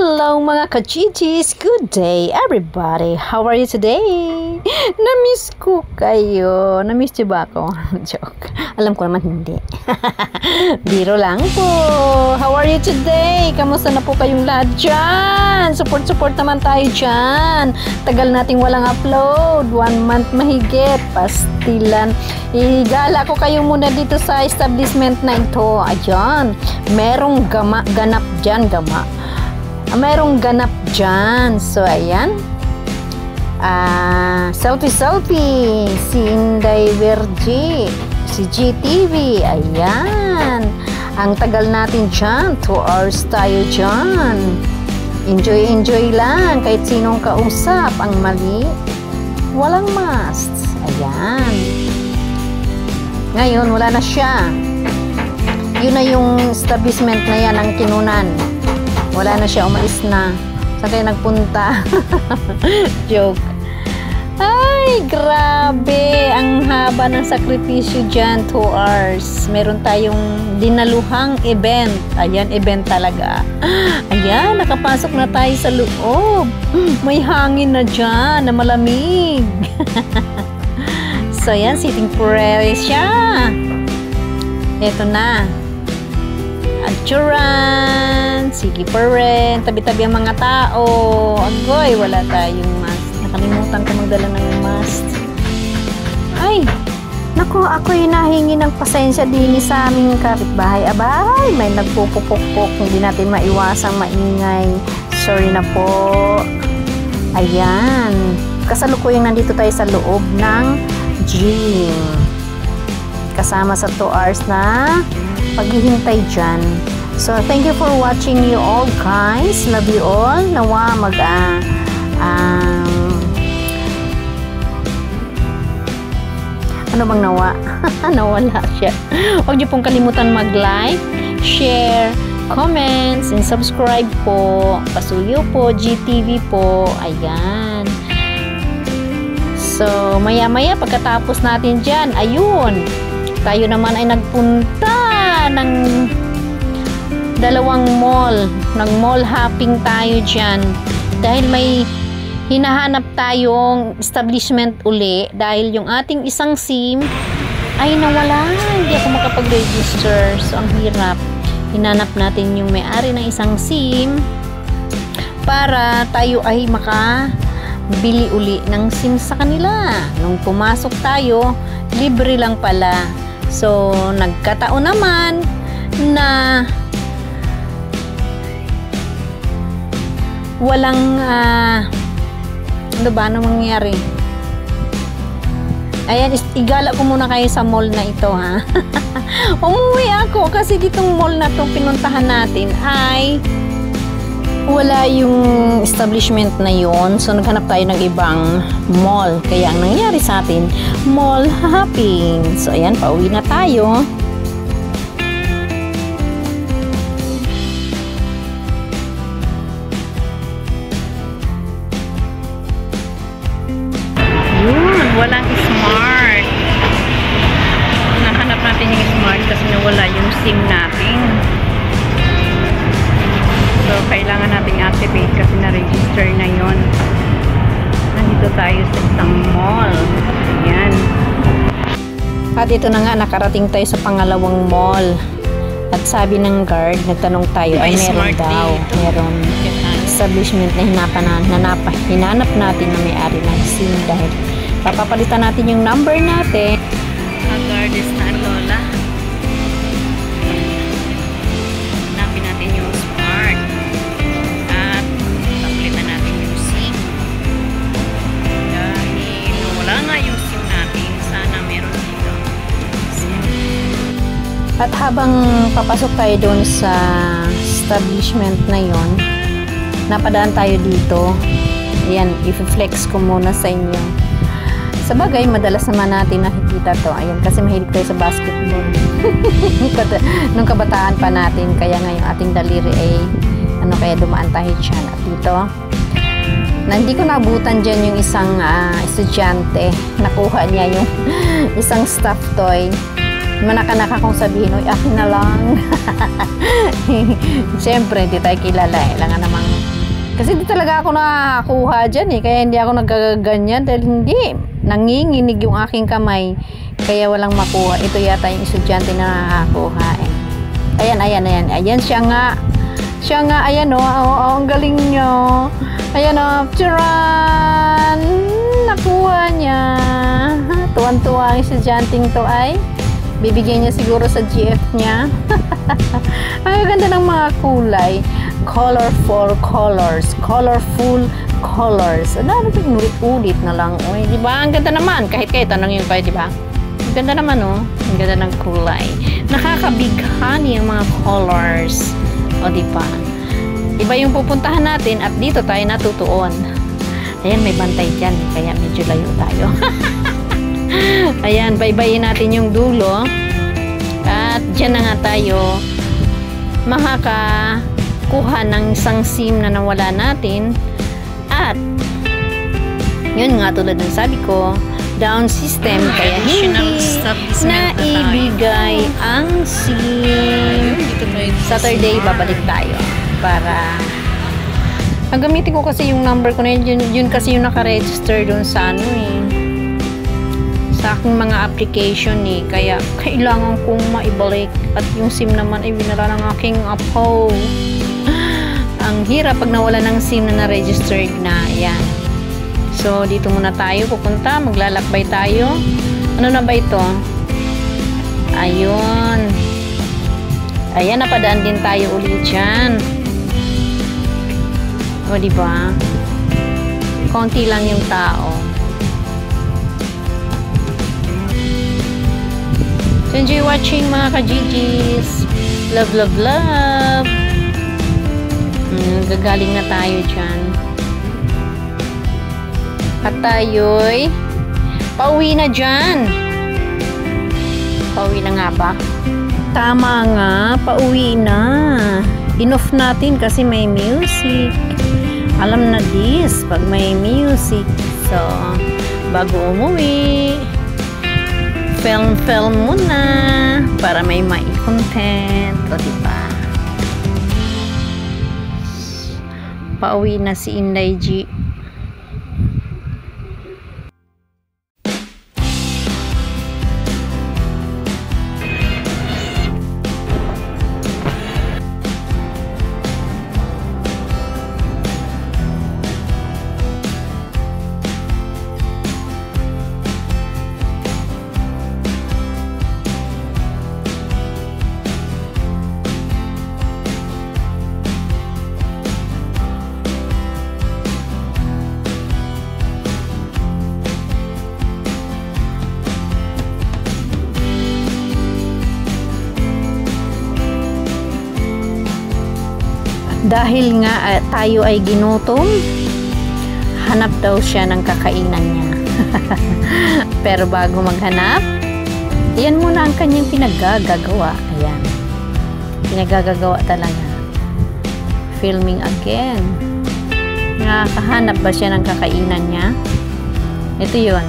Hello mga ka-chichis! Good day everybody! How are you today? Na-miss ko kayo. Na-miss niyo ba ako? Joke. Alam ko naman hindi. Biro lang po. How are you today? Kamusta na po kayong lahat dyan? Support naman tayo dyan. Tagal nating walang upload. 1 month mahigit. Pastilan. Igala ko kayo muna dito sa establishment na ito. Ayan. Merong ganap dyan. Merong ganap dyan. So, ayan. Selfie. Si Inday Vergi. Si GTV. Ayan. Ang tagal natin dyan. 2 hours tayo dyan. Enjoy lang. Kahit sinong kausap. Ang mali, walang must. Ayan. Ngayon, wala na siya. Yun na yung establishment na yan ang kinunan. Wala na siya, umalis na. Saan kayo nagpunta? Joke. Ay, grabe. Ang haba ng sakripisyo dyan. 2 hours. Meron tayong dinaluhang event. Ayan, event talaga. Ayan, nakapasok na tayo sa loob. May hangin na dyan, na malamig. So, ayan, sitting prairie siya. Ito na. Adjuran, sige pa rin, tabi-tabi ang mga tao. Agoy, wala tayong mask. Nakalimutan ko magdala ng mask. Ay, naku, ako'y nahingi ng pasensya din sa aming kapitbahay. Abay, may nagpupukpok, hindi natin maiwasang maingay. Sorry na po. Ayan, kasalukuyang nandito tayo sa loob ng gym. Kasama sa 2 hours na paghihintay dyan. So, thank you for watching you all guys. Love you all. Nawa ano bang nawa? Nawala siya. Huwag niyo pong kalimutan mag-like, share, comments, and subscribe po. Pasuyo po, GTV po. Ayan. So, maya-maya pagkatapos natin dyan, ayun, tayo naman ay nagpunta ng 2 mall. Nag-mall hopping tayo dyan. Dahil may hinahanap tayong establishment uli. Dahil yung ating isang SIM ay nawala. Hindi ako makapag-register. So, ang hirap. Hinanap natin yung may-ari ng isang SIM para tayo ay makabili uli ng SIM sa kanila. Nung pumasok tayo, libre lang pala. So, nagkataon naman na walang ano ba na mangyari. Ayan, igala ko muna kayo sa mall na ito, ha. Umuwi ako kasi ditong mall na itong pinuntahan natin ay wala yung establishment na yon. So, naghanap tayo ng ibang mall. Kaya, ang nangyari sa atin, mall hopping. So, ayan, pauwi na tayo. Yun, walang smart. Nahanap natin yung smart kasi nawala yung SIM natin. So, kailangan nating activate kasi na-register na yon. Nandito tayo sa isang mall. Ayan. At ito na nga, nakarating tayo sa pangalawang mall. At sabi ng guard, nagtanong tayo, ay meron daw. Meron establishment na hinanap natin na may-ari ng SIM dahil papapalitan natin yung number natin. Ang guard is na lola. Hanapin natin yung smart. At papalitan natin yung SIM. Dahil wala nga yung SIM natin. Sana meron dito. At habang papasok tayo doon sa establishment na yon, napadaan tayo dito. Ayan, i-flex ko muna sa inyo. Sa bagay, madalas naman natin nakikita to. Ayan, kasi mahilig tayo sa basketball. Nung kabataan pa natin, kaya ngayong ating daliri ay kaya dumaan tayo dyan. At dito, na hindi ko naabutan dyan yung isang estudyante. Nakuha niya yung isang stuffed toy. Manaka-naka kong sabihin, uy, akin na lang. Siyempre, hindi tayo kilala eh. Langan namang, kasi hindi talaga ako nakakuha dyan eh. Kaya hindi ako nagkaganyan dahil hindi. Nanginginig yung aking kamay. Kaya walang makuha. Ito yata yung estudyante na nakakuha eh. Ayan, siya nga. Ayan o. Ang galing nyo. Ayan o. Charan! Nakuha niya. Tuwan-tuwa ang estudyanteng to ay. Bibigyan niya siguro sa GF niya. Ang ganda ng mga kulay. Colorful colors. Ano ito? Ulit na lang. Uy, di ba? Ang ganda naman. Kahit tanongin ko, di ba? Ang ganda naman, oh. Ang ganda ng kulay. Nakakabighani ang mga colors. O, di ba? Iba yung pupuntahan natin at dito tayo natutuon. Ayan, may bantay dyan. Kaya medyo layo tayo. Ayan, baybayin natin yung dulo. At dyan na nga tayo makakakuha ng isang SIM na nawala natin. At yun nga, tulad ng sabi ko, down system, kaya hindi naibigay ang SIM. Saturday, babalik tayo para gamitin ko kasi yung number ko na yun kasi yung nakaregister doon sa sa aking mga application eh. Kaya kailangan kong maibalik. At yung SIM naman ay binara ng aking apo. Ang hirap pag nawala ng SIM na na-registered na. Ayan. So, dito muna tayo pupunta. Maglalakbay tayo. Ano na ba ito? Ayun. Ayan, napadaan din tayo ulit dyan. O, diba? Konti lang yung tao. So, enjoy watching mga ka-GGs. Love, love, love. Gagaling na tayo dyan. At tayo'y pauwi na dyan. Pauwi na nga ba? Tama nga, pauwi na. Inoff natin kasi may music. Alam na this pag may music. So, bago umuwi, film muna para may mai-content. O, diba? Pauwi na si Inday G. Dahil nga tayo ay ginutom, hanap daw siya ng kakainan niya. Pero bago maghanap, yan muna ang kanyang pinagagagawa. Ayan. Pinagagagawa talaga. Filming again. Nakakahanap ba siya ng kakainan niya? Ito yun.